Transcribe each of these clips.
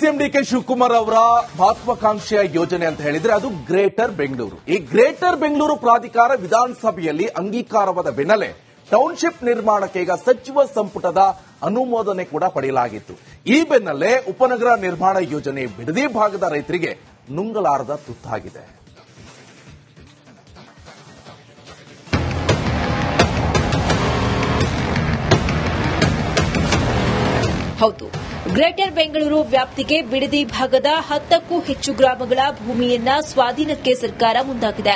CM DK Shivakumar ಅವರ ಮಹತ್ವಾಕಾಂಕ್ಷೆಯ ಯೋಜನೆ ಅಂತ ಹೇಳಿದ್ರೆ ಅದು ಗ್ರೇಟರ್ ಬೆಂಗಳೂರು. ಈ ಗ್ರೇಟರ್ ಬೆಂಗಳೂರು ಪ್ರಾಧಿಕಾರ ವಿಧಾನಸಭೆಯಲ್ಲಿ ಅಂಗೀಕಾರವಾದ ಬೆನ್ನಲ್ಲೇ ಟೌನ್ಶಿಪ್ ನಿರ್ಮಾಣಕ್ಕೆ ಈಗ ಸಚಿವ ಸಂಪುಟದ ಅನುಮೋದನೆ ಕೂಡ ಪಡೆಯಲಾಗಿತ್ತು. ಈ ಬೆನ್ನಲ್ಲೇ ಉಪನಗರ ನಿರ್ಮಾಣ ಯೋಜನೆ ಬಿಡದಿ ಭಾಗದ ರೈತರಿಗೆ ನುಂಗಲಾರದ ತುತ್ತಾಗಿದೆ. ಹೌದು, ಗ್ರೇಟರ್ ಬೆಂಗಳೂರು ವ್ಯಾಪ್ತಿಗೆ ಬಿಡದಿ ಭಾಗದ 10ಕ್ಕೂ ಹೆಚ್ಚು ಗ್ರಾಮಗಳ ಭೂಮಿಯನ್ನ ಸ್ವಾಧೀನಕ್ಕೆ ಸರ್ಕಾರ ಮುಂದಾಗಿದೆ.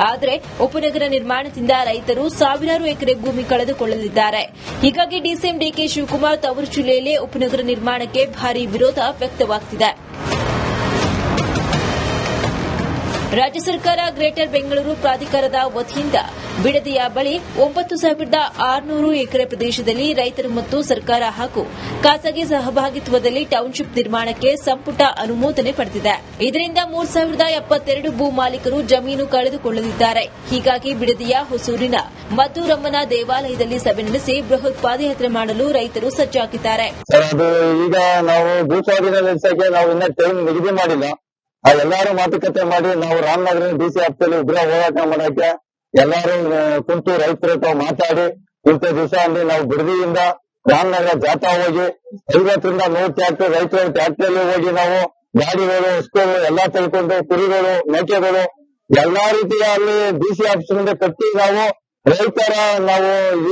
ಆದರೆ ಉಪನಗರ ನಿರ್ಮಾಣದಿಂದ ರೈತರು ಸಾವಿರಾರು ಎಕರೆ ಭೂಮಿ ಕಳೆದುಕೊಳ್ಳಲಿದ್ದಾರೆ. ಹೀಗಾಗಿ ಡಿಸಿಎಂ ಡಿಕೆ ಶಿವಕುಮಾರ್ ತವರು ಜಿಲ್ಲೆಯಲ್ಲೇ ಉಪನಗರ ನಿರ್ಮಾಣಕ್ಕೆ ಭಾರೀ ವಿರೋಧ ವ್ಯಕ್ತವಾಗುತ್ತಿದೆ. ರಾಜ್ಯ ಸರ್ಕಾರ ಗ್ರೇಟರ್ ಬೆಂಗಳೂರು ಪ್ರಾಧಿಕಾರದ ವತಿಯಿಂದ ಬಿಡದಿಯ ಬಳಿ 9,600 ಎಕರೆ ಪ್ರದೇಶದಲ್ಲಿ ರೈತರು ಮತ್ತು ಸರ್ಕಾರ ಹಾಗೂ ಖಾಸಗಿ ಸಹಭಾಗಿತ್ವದಲ್ಲಿ ಟೌನ್ಶಿಪ್ ನಿರ್ಮಾಣಕ್ಕೆ ಸಂಪುಟ ಅನುಮೋದನೆ ಪಡೆದಿದೆ. ಇದರಿಂದ 3,072 ಭೂ ಮಾಲೀಕರು ಜಮೀನು ಕಳೆದುಕೊಳ್ಳಲಿದ್ದಾರೆ. ಹೀಗಾಗಿ ಬಿಡದಿಯ ಹೊಸೂರಿನ ಮದ್ದೂರಮ್ಮನ ದೇವಾಲಯದಲ್ಲಿ ಸಭೆ ನಡೆಸಿ ಬೃಹತ್ ಪಾದಯಾತ್ರೆ ಮಾಡಲು ರೈತರು ಸಜ್ಜಾಗಿದ್ದಾರೆ. ಈಗ ನಾವು ಭೂ ಸ್ವಾಧೀನ ನಡೆಸಕ್ಕೆ ನಾವು ಇನ್ನ ಟೈಮ್ ನಿಗದಿ ಮಾಡಿಲ್ಲ. ಎಲ್ಲಾರು ಮಾತುಕತೆ ಮಾಡಿ ನಾವು ರಾಮನಗರ ಡಿಸಿ ಆಫೀಸಲ್ಲಿ ಉಗ್ರ ಹೋರಾಟ ಮಾಡಕ್ಕೆ ಎಲ್ಲಾರು ಕುಂತು ರೈತರ ಹತ್ರ ಮಾತಾಡಿ ಇಂಥ ದಿವಸ ಅಂದ್ರೆ ನಾವು ಬಿಡದಿಯಿಂದ ರಾಮನಗರ ಜಾಥಾ ಹೋಗಿ 50ರಿಂದ 100 ಟ್ರ್ಯಾಕ್ಟರ್ ರೈತರ ಟ್ರ್ಯಾಕ್ಟರ್ ಹೋಗಿ ನಾವು ಗಾಡಿಗಳು ವಸ್ತುಗಳು ಎಲ್ಲಾ ತೆಗೆದುಕೊಂಡು ಕುರಿಗಳು ಮೇಕೆಗಳು ಎಲ್ಲಾ ರೀತಿಯ ಅಲ್ಲಿ ಡಿಸಿ ಆಫೀಸ್ ಮುಂದೆ ಕಟ್ಟಿ ನಾವು ರೈತರ ನಾವು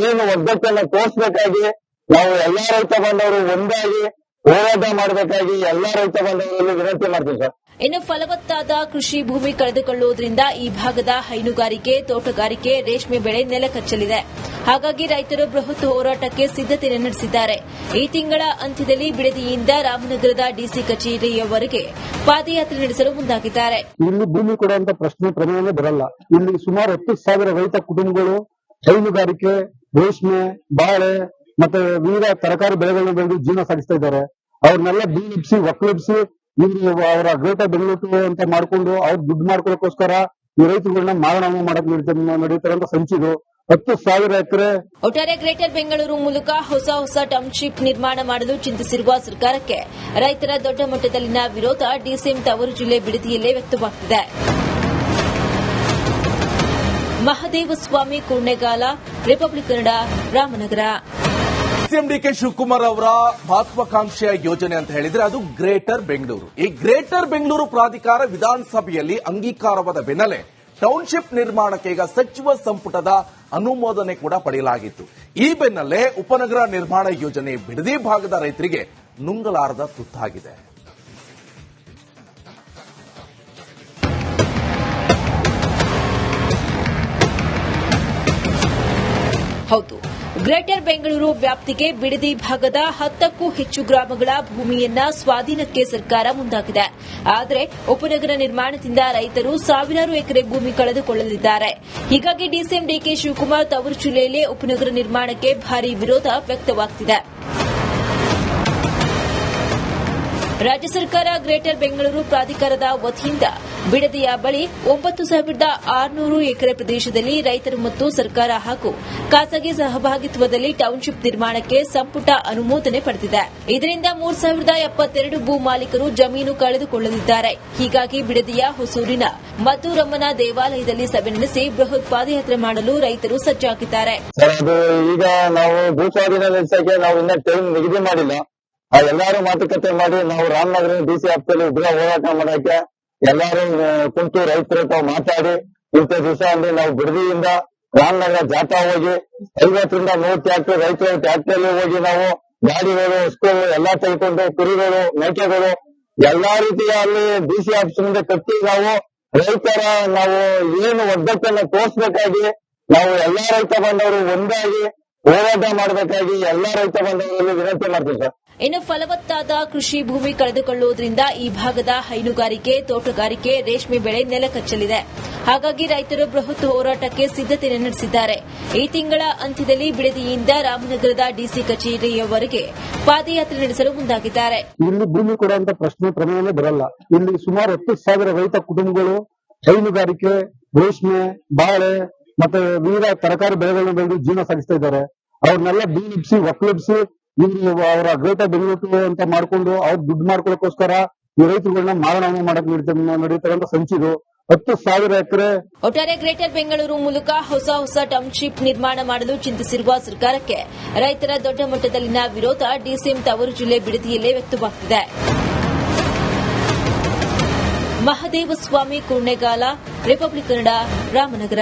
ಏನು ಒಗ್ಗಟ್ಟನ್ನು ತೋರಿಸಬೇಕಾಗಿ ನಾವು ಎಲ್ಲಾ ರೈತ ಬಂದವರು ಒಂದಾಗಿ ಹೋರಾಟ ಮಾಡಬೇಕಾಗಿ ಎಲ್ಲಾ ರೈತ ಬಂದವರಲ್ಲಿ ವಿನಂತಿ ಮಾಡ್ತೀವಿ ಸರ್. ಇನ್ನು ಫಲವತ್ತಾದ ಕೃಷಿ ಭೂಮಿ ಕಳೆದುಕೊಳ್ಳುವುದರಿಂದ ಈ ಭಾಗದ ಹೈನುಗಾರಿಕೆ, ತೋಟಗಾರಿಕೆ, ರೇಷ್ಮೆ ಬೆಳೆ ನೆಲಕಚ್ಚಲಿದೆ. ಹಾಗಾಗಿ ರೈತರು ಬೃಹತ್ ಹೋರಾಟಕ್ಕೆ ಸಿದ್ದತೆ ನಡೆಸಿದ್ದಾರೆ. ಈ ತಿಂಗಳ ಅಂತ್ಯದಲ್ಲಿ ಬಿಡದಿಯಿಂದ ರಾಮನಗರದ ಡಿಸಿ ಕಚೇರಿಯವರೆಗೆ ಪಾದಯಾತ್ರೆ ನಡೆಸಲು ಮುಂದಾಗಿದ್ದಾರೆ. ಇಲ್ಲಿ ಭೂಮಿ ಕೊಡುವಂತ ಪ್ರಶ್ನೆ ಬರಲ್ಲ. ಇಲ್ಲಿ ಸುಮಾರು 10,000 ರೈತ ಕುಟುಂಬಗಳು ಹೈನುಗಾರಿಕೆ, ರೇಷ್ಮೆ, ಬಾಳೆ ಮತ್ತೆ ವಿವಿಧ ತರಕಾರಿ ಬೆಳೆಗಳನ್ನು ಬೆಳೆದು ಜೀವನ ಸಾಗಿಸ್ತಾ ಇದ್ದಾರೆ. ಅವ್ರನ್ನೆಲ್ಲ ಬೀಳಿಸಿ ಒಕ್ಕಲಿಸಿ ಅವರ ಗ್ರೇಟರ್ ಬೆಂಗಳೂರು ಅಂತ ಮಾಡ್ಕೊಂಡು ಅವ್ರು ದುಡ್ಡು ಮಾಡ್ಕೊಳ್ಳೋಕೋಸ್ಕರ ಈ ರೈತರುಗಳನ್ನ ಮಾರಣಾಮ ಮಾಡಕ್ ನಡೀತಾರಂತ ಸಂಚಿದು 10,000 ಎಕರೆ. ಒಟ್ಟಾರೆ ಗ್ರೇಟರ್ ಬೆಂಗಳೂರು ಮೂಲಕ ಹೊಸ ಟೌನ್ಶಿಪ್ ನಿರ್ಮಾಣ ಮಾಡಲು ಚಿಂತಿಸಿರುವ ಸರ್ಕಾರಕ್ಕೆ ರೈತರ ದೊಡ್ಡ ಮಟ್ಟದಲ್ಲಿನ ವಿರೋಧ ಡಿಸಿಎಂ ತವರು ಜಿಲ್ಲೆ ಬಿಡದಿಯಲ್ಲೇ ವ್ಯಕ್ತವಾಗುತ್ತಿದೆ. Mahadevaswamy Kurnegala, Republic Kannada, Ramanagara. CM DK Shivakumar ಅವರ ಮಹತ್ವಾಕಾಂಕ್ಷೆಯ ಯೋಜನೆ ಅಂತ ಹೇಳಿದ್ರೆ ಅದು ಗ್ರೇಟರ್ ಬೆಂಗಳೂರು. ಈ ಗ್ರೇಟರ್ ಬೆಂಗಳೂರು ಪ್ರಾಧಿಕಾರ ವಿಧಾನಸಭೆಯಲ್ಲಿ ಅಂಗೀಕಾರವಾದ ಬೆನ್ನಲ್ಲೇ ಟೌನ್ಶಿಪ್ ನಿರ್ಮಾಣಕ್ಕೆ ಈಗ ಸಚಿವ ಸಂಪುಟದ ಅನುಮೋದನೆ ಕೂಡ ಪಡೆಯಲಾಗಿತ್ತು. ಈ ಬೆನ್ನಲ್ಲೇ ಉಪನಗರ ನಿರ್ಮಾಣ ಯೋಜನೆ ಬಿಡದಿ ಭಾಗದ ರೈತರಿಗೆ ನುಂಗಲಾರದ ತುತ್ತಾಗಿದೆ. ಹೌದು, ಗ್ರೇಟರ್ ಬೆಂಗಳೂರು ವ್ಯಾಪ್ತಿಗೆ ಬಿಡದಿ ಭಾಗದ 10ಕ್ಕೂ ಹೆಚ್ಚು ಗ್ರಾಮಗಳ ಭೂಮಿಯನ್ನ ಸ್ವಾಧೀನಕ್ಕೆ ಸರ್ಕಾರ ಮುಂದಾಗಿದೆ. ಆದರೆ ಉಪನಗರ ನಿರ್ಮಾಣದಿಂದ ರೈತರು ಸಾವಿರಾರು ಎಕರೆ ಭೂಮಿ ಕಳೆದುಕೊಳ್ಳಲಿದ್ದಾರೆ. ಹೀಗಾಗಿ ಡಿಸಿಎಂ ಡಿಕೆ ಶಿವಕುಮಾರ್ ತವರು ಜಿಲ್ಲೆಯಲ್ಲೇ ಉಪನಗರ ನಿರ್ಮಾಣಕ್ಕೆ ಭಾರೀ ವಿರೋಧ ವ್ಯಕ್ತವಾಗುತ್ತಿದೆ. ರಾಜ್ಯ ಸರ್ಕಾರ ಗ್ರೇಟರ್ ಬೆಂಗಳೂರು ಪ್ರಾಧಿಕಾರದ ವತಿಯಿಂದ ಬಿಡದಿಯ ಬಳಿ 9,600 ಎಕರೆ ಪ್ರದೇಶದಲ್ಲಿ ರೈತರು ಮತ್ತು ಸರ್ಕಾರ ಹಾಗೂ ಖಾಸಗಿ ಸಹಭಾಗಿತ್ವದಲ್ಲಿ ಟೌನ್ಶಿಪ್ ನಿರ್ಮಾಣಕ್ಕೆ ಸಂಪುಟ ಅನುಮೋದನೆ ಪಡೆದಿದೆ. ಇದರಿಂದ 3,072 ಭೂ ಮಾಲೀಕರು ಜಮೀನು ಕಳೆದುಕೊಳ್ಳಲಿದ್ದಾರೆ. ಹೀಗಾಗಿ ಬಿಡದಿಯ ಹೊಸೂರಿನ ಮದ್ದೂರಮ್ಮನ ದೇವಾಲಯದಲ್ಲಿ ಸಭೆ ನಡೆಸಿ ಬೃಹತ್ ಪಾದಯಾತ್ರೆ ಮಾಡಲು ರೈತರು ಸಜ್ಜಾಗಿದ್ದಾರೆ. ಈಗ ನಾವು ಭೂ ಸ್ವಾಧೀನ ನಡೆಸಕ್ಕೆ ನಾವು ಇನ್ನ ಟೈಮ್ ನಿಗದಿ ಮಾಡಿಲ್ಲ. ಎಲ್ಲಾರು ಮಾತುಕತೆ ಮಾಡಿ ನಾವು ರಾಮನಗರ ಡಿಸಿ ಆಫೀಸಲ್ಲಿ ಉಗ್ರ ಹೋರಾಟ ಮಾಡಕ್ಕೆ ಎಲ್ಲಾರು ಕುಂತು ರೈತರ ಹತ್ರ ಮಾತಾಡಿ ಇಂಥ ದಿವಸ ಅಂದ್ರೆ ನಾವು ಬಿಡದಿಯಿಂದ ರಾಮನಗರ ಜಾಥಾ ಹೋಗಿ 50ರಿಂದ 100 ಟ್ರ್ಯಾಕ್ಟರ್ ರೈತರ ಟ್ರ್ಯಾಕ್ಟರ್ ಹೋಗಿ ನಾವು ಗಾಡಿಗಳು ವಸ್ತುಗಳು ಎಲ್ಲಾ ತೆಗೆದುಕೊಂಡು ಕುರಿಗಳು ಮೇಕೆಗಳು ಎಲ್ಲಾ ರೀತಿಯ ಅಲ್ಲಿ ಡಿಸಿ ಆಫೀಸ್ ಮುಂದೆ ಕಟ್ಟಿ ನಾವು ರೈತರ ನಾವು ಏನು ಒಗ್ಗಟ್ಟನ್ನು ತೋರಿಸಬೇಕಾಗಿ ನಾವು ಎಲ್ಲಾ ರೈತ ಬಂದವರು ಒಂದಾಗಿ ಹೋರಾಟ ಮಾಡಬೇಕಾಗಿ ಎಲ್ಲಾ ರೈತ ಬಂದವರಲ್ಲಿ ವಿನಂತಿ ಮಾಡ್ತೀವಿ ಸರ್. ಇನ್ನು ಫಲವತ್ತಾದ ಕೃಷಿ ಭೂಮಿ ಕಳೆದುಕೊಳ್ಳುವುದರಿಂದ ಈ ಭಾಗದ ಹೈನುಗಾರಿಕೆ, ತೋಟಗಾರಿಕೆ, ರೇಷ್ಮೆ ಬೆಳೆ ನೆಲಕಚ್ಚಲಿದೆ. ಹಾಗಾಗಿ ರೈತರು ಬೃಹತ್ ಹೋರಾಟಕ್ಕೆ ಸಿದ್ದತೆ ನಡೆಸಿದ್ದಾರೆ. ಈ ತಿಂಗಳ ಅಂತ್ಯದಲ್ಲಿ ಬಿಡದಿಯಿಂದ ರಾಮನಗರದ ಡಿಸಿ ಕಚೇರಿಯವರೆಗೆ ಪಾದಯಾತ್ರೆ ನಡೆಸಲು ಮುಂದಾಗಿದ್ದಾರೆ. ಇಲ್ಲಿ ಭೂಮಿ ಕೊಡುವಂತ ಪ್ರಶ್ನೆ ಬರಲ್ಲ. ಇಲ್ಲಿ ಸುಮಾರು 10,000 ರೈತ ಕುಟುಂಬಗಳು ಹೈನುಗಾರಿಕೆ, ರೇಷ್ಮೆ, ಬಾಳೆ ಮತ್ತೆ ವಿವಿಧ ತರಕಾರಿ ಬೆಳೆಗಳನ್ನು ಬೆಳೆದು ಜೀವನ ಸಾಗಿಸ್ತಾ ಇದ್ದಾರೆ. ಅವ್ರನ್ನೆಲ್ಲ ಬೀಳಿಸಿ ಒಕ್ಕಲಿಸಿ ಇವರು ಅವರ ಗ್ರೇಟರ್ ಬೆಂಗಳೂರು ಅಂತ ಮಾಡ್ಕೊಂಡು ಅವ್ರು ದುಡ್ಡು ಮಾಡ್ಕೊಳ್ಳೋಕೋಸ್ಕರ ಈ ರೈತರುಗಳನ್ನ ಮಾರಣಾಮ ಮಾಡಕ್ ನಡೀತಾರಂತ ಸಂಚಿದು 10,000 ಎಕರೆ. ಒಟ್ಟಾರೆ ಗ್ರೇಟರ್ ಬೆಂಗಳೂರು ಮೂಲಕ ಹೊಸ ಟೌನ್ಶಿಪ್ ನಿರ್ಮಾಣ ಮಾಡಲು ಚಿಂತಿಸಿರುವ ಸರ್ಕಾರಕ್ಕೆ ರೈತರ ದೊಡ್ಡ ಮಟ್ಟದಲ್ಲಿನ ವಿರೋಧ ಡಿಸಿಎಂ ತವರು ಜಿಲ್ಲೆ ಬಿಡದಿಯಲ್ಲೇ ವ್ಯಕ್ತವಾಗುತ್ತಿದೆ. Mahadevaswamy Kurnegala, Republic Kannada, Ramanagara.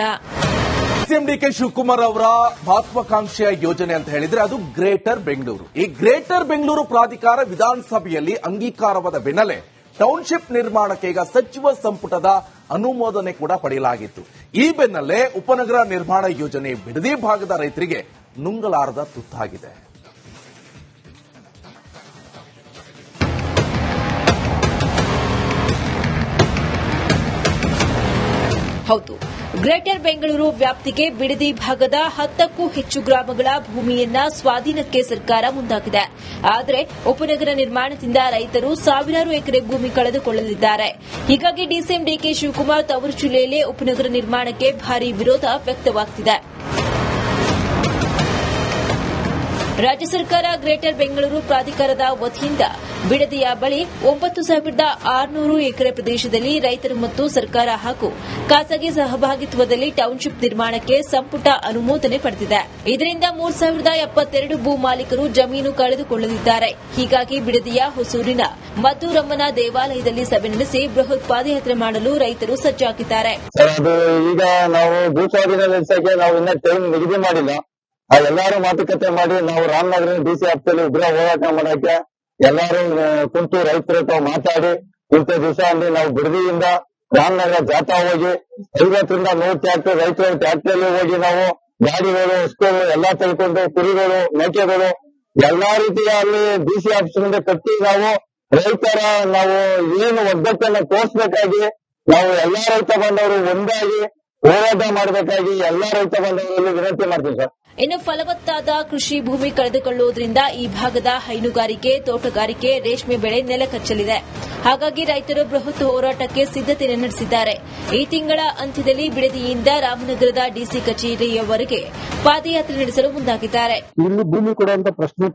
CM DK Shivakumar ಅವರ ಮಹತ್ವಾಕಾಂಕ್ಷೆಯ ಯೋಜನೆ ಅಂತ ಹೇಳಿದ್ರೆ ಅದು ಗ್ರೇಟರ್ ಬೆಂಗಳೂರು. ಈ ಗ್ರೇಟರ್ ಬೆಂಗಳೂರು ಪ್ರಾಧಿಕಾರ ವಿಧಾನಸಭೆಯಲ್ಲಿ ಅಂಗೀಕಾರವಾದ ಬೆನ್ನಲ್ಲೇ ಟೌನ್ಶಿಪ್ ನಿರ್ಮಾಣಕ್ಕೆ ಈಗ ಸಚಿವ ಸಂಪುಟದ ಅನುಮೋದನೆ ಕೂಡ ಪಡೆಯಲಾಗಿತ್ತು. ಈ ಬೆನ್ನಲ್ಲೇ ಉಪನಗರ ನಿರ್ಮಾಣ ಯೋಜನೆ ಬಿಡದಿ ಭಾಗದ ರೈತರಿಗೆ ನುಂಗಲಾರದ ತುತ್ತಾಗಿದೆ. ಹೌದು, ಗ್ರೇಟರ್ ಬೆಂಗಳೂರು ವ್ಯಾಪ್ತಿಗೆ ಬಿಡದಿ ಭಾಗದ 10ಕ್ಕೂ ಹೆಚ್ಚು ಗ್ರಾಮಗಳ ಭೂಮಿಯನ್ನ ಸ್ವಾಧೀನಕ್ಕೆ ಸರ್ಕಾರ ಮುಂದಾಗಿದೆ. ಆದರೆ ಉಪನಗರ ನಿರ್ಮಾಣದಿಂದ ರೈತರು ಸಾವಿರಾರು ಎಕರೆ ಭೂಮಿ ಕಳೆದುಕೊಳ್ಳಲಿದ್ದಾರೆ. ಹೀಗಾಗಿ ಡಿಸಿಎಂ ಡಿಕೆ ಶಿವಕುಮಾರ್ ತವರು ಜಿಲ್ಲೆಯಲ್ಲೇ ಉಪನಗರ ನಿರ್ಮಾಣಕ್ಕೆ ಭಾರೀ ವಿರೋಧ ವ್ಯಕ್ತವಾಗುತ್ತಿದೆ. ರಾಜ್ಯ ಸರ್ಕಾರ ಗ್ರೇಟರ್ ಬೆಂಗಳೂರು ಪ್ರಾಧಿಕಾರದ ವತಿಯಿಂದ ಬಿಡದಿಯ ಬಳಿ 9,600 ಎಕರೆ ಪ್ರದೇಶದಲ್ಲಿ ರೈತರು ಮತ್ತು ಸರ್ಕಾರ ಹಾಗೂ ಖಾಸಗಿ ಸಹಭಾಗಿತ್ವದಲ್ಲಿ ಟೌನ್ಶಿಪ್ ನಿರ್ಮಾಣಕ್ಕೆ ಸಂಪುಟ ಅನುಮೋದನೆ ಪಡೆದಿದೆ. ಇದರಿಂದ 3,072 ಭೂ ಮಾಲೀಕರು ಜಮೀನು ಕಳೆದುಕೊಳ್ಳಲಿದ್ದಾರೆ. ಹೀಗಾಗಿ ಬಿಡದಿಯ ಹೊಸೂರಿನ ಮದ್ದೂರಮ್ಮನ ದೇವಾಲಯದಲ್ಲಿ ಸಭೆ ನಡೆಸಿ ಬೃಹತ್ ಪಾದಯಾತ್ರೆ ಮಾಡಲು ರೈತರು ಸಜ್ಜಾಗಿದ್ದಾರೆ. ಅದು ಈಗ ನಾವು ಭೂಸ್ವಾಧೀನ ನಡೆಸಕ್ಕೆ ನಾವು ಇನ್ನ ಟೈಮ್ ನಿಗದಿ ಮಾಡಿಲ್ಲ. ಎಲ್ಲಾರು ಮಾತುಕತೆ ಮಾಡಿ ನಾವು ರಾಮನಗರ ಡಿಸಿ ಆಫೀಸಲ್ಲಿ ಉಗ್ರ ಹೋರಾಟ ಮಾಡಕ್ಕೆ ಎಲ್ಲಾರು ಕುಂತು ರೈತರ ಹತ್ರ ಮಾತಾಡಿ ಇಂಥ ದಿವಸ ಅಂದ್ರೆ ನಾವು ಬಿಡದಿಯಿಂದ ರಾಮನಗರ ಜಾಥಾ ಹೋಗಿ 50ರಿಂದ 100 ಟ್ರ್ಯಾಕ್ಟರ್ ರೈತರ ಟ್ರ್ಯಾಕ್ಟರ್ಲಿ ಹೋಗಿ ನಾವು ಗಾಡಿಗಳು ವಸ್ತುಗಳು ಎಲ್ಲಾ ತೆಗೆದುಕೊಂಡು ಕುರಿಗಳು ಮೇಕೆಗಳು ಎಲ್ಲಾ ರೀತಿಯ ಅಲ್ಲಿ ಡಿಸಿ ಆಫೀಸ್ ಮುಂದೆ ಕಟ್ಟಿ ನಾವು ರೈತರ ನಾವು ಏನು ಒಗ್ಗಟ್ಟನ್ನು ತೋರಿಸಬೇಕಾಗಿ ನಾವು ಎಲ್ಲಾ ರೈತ ಬಂದವರು ಒಂದಾಗಿ ಹೋರಾಟ ಮಾಡಬೇಕಾಗಿ ಎಲ್ಲಾ ರೈತ ಬಂದವರಲ್ಲಿ ವಿನಂತಿ ಮಾಡ್ತೀವಿ ಸರ್. ಇನ್ನು ಫಲವತ್ತಾದ ಕೃಷಿ ಭೂಮಿ ಕಳೆದುಕೊಳ್ಳುವುದರಿಂದ ಈ ಭಾಗದ ಹೈನುಗಾರಿಕೆ, ತೋಟಗಾರಿಕೆ, ರೇಷ್ಮೆ ಬೆಳೆ ನೆಲಕಚ್ಚಲಿದೆ. ಹಾಗಾಗಿ ರೈತರು ಬೃಹತ್ ಹೋರಾಟಕ್ಕೆ ಸಿದ್ದತೆ ನಡೆಸಿದ್ದಾರೆ. ಈ ತಿಂಗಳ ಅಂತ್ಯದಲ್ಲಿ ಬಿಡದಿಯಿಂದ ರಾಮನಗರದ ಡಿಸಿ ಕಚೇರಿಯವರೆಗೆ ಪಾದಯಾತ್ರೆ ನಡೆಸಲು ಮುಂದಾಗಿದ್ದಾರೆ. ಇಲ್ಲಿ ಭೂಮಿ ಕೊಡುವಂತ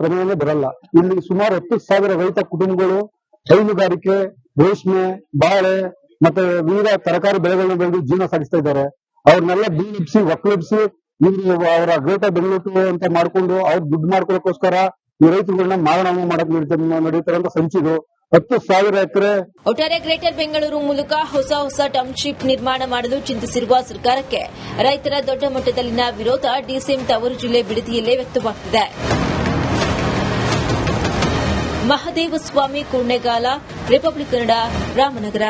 ಪ್ರಮೇಯವೇ ಬರಲ್ಲ. ಇಲ್ಲಿ ಸುಮಾರು 10,000 ರೈತ ಕುಟುಂಬಗಳು ಹೈನುಗಾರಿಕೆ, ರೇಷ್ಮೆ, ಬಾಳೆ ಮತ್ತೆ ವಿವಿಧ ತರಕಾರಿ ಬೆಳೆಗಳನ್ನ ಬೆಳೆದು ಜೀವನ ಸಾಗಿಸ್ತಾ ಇದ್ದಾರೆ. ಅವ್ರನ್ನೆಲ್ಲ ಬೀಳಿಸಿ ಒಕ್ಕಲಿಸಿ ಇವರು ಅವರ ಗ್ರೇಟರ್ ಬೆಂಗಳೂರು ಅಂತ ಮಾಡ್ಕೊಂಡು ಅವ್ರು ದುಡ್ಡು ಮಾಡ್ಕೊಳ್ಳೋಕೋಸ್ಕರ ಈ ರೈತರುಗಳನ್ನ ಮಾರಣಾಮ ಮಾಡಕ್ ನಡೀತಾರಂತ ಸಂಚಿದು 10,000 ಎಕರೆ. ಒಟ್ಟಾರೆ ಗ್ರೇಟರ್ ಬೆಂಗಳೂರು ಮೂಲಕ ಹೊಸ ಟೌನ್ಶಿಪ್ ನಿರ್ಮಾಣ ಮಾಡಲು ಚಿಂತಿಸಿರುವ ಸರ್ಕಾರಕ್ಕೆ ರೈತರ ದೊಡ್ಡ ಮಟ್ಟದಲ್ಲಿನ ವಿರೋಧ ಡಿಸಿಎಂ ತವರು ಜಿಲ್ಲೆ ಬಿಡದಿಯಲ್ಲೇ ವ್ಯಕ್ತವಾಗುತ್ತಿದೆ. ಮಹದೇವಸ್ವಾಮಿ ಕುರ್ನೆಗಾಲ, ರಿಪಬ್ಲಿಕ್ ಕನ್ನಡ, ರಾಮನಗರ.